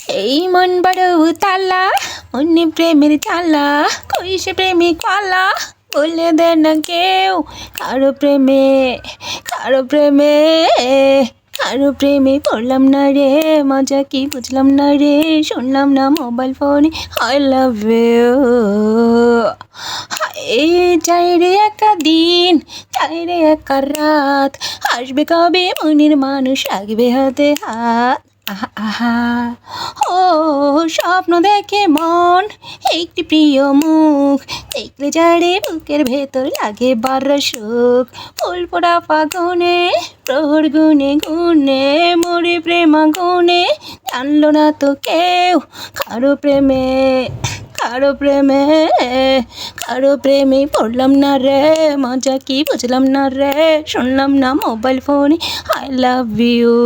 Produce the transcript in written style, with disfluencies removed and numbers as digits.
এই মন বড় উতালা, মনে প্রেমের জ্বালা, কই সে প্রেমিক পালা, বলে দে না কেউ কারো প্রেমে, কারো প্রেমে, কারো প্রেমে পড়লাম না রে, মজা কি বুঝলাম না রে, শুনলাম না মোবাইল ফোনে আই লাভ ইউ। এই যাই রে একা দিন, যাই রে একা রাত, আসবে কবে মনের মানুষ রাখবে হাতে হাত। আহা আহা ও স্বপ্ন দেখে মন, একটি প্রিয় মুখ দেখলে যারে বুকের ভেতর লাগে বড় সুখ। ফুল পোড়া ফাগুনে প্রহর গুনে গুনে মরে প্রেমা গুনে, জানলো না তো কেউ কারো প্রেমে, কারো প্রেমে, কারো প্রেমে পড়লাম না রে, মজা কি বুঝলাম না রে, শুনলাম না মোবাইল ফোনে আই লাভ ইউ।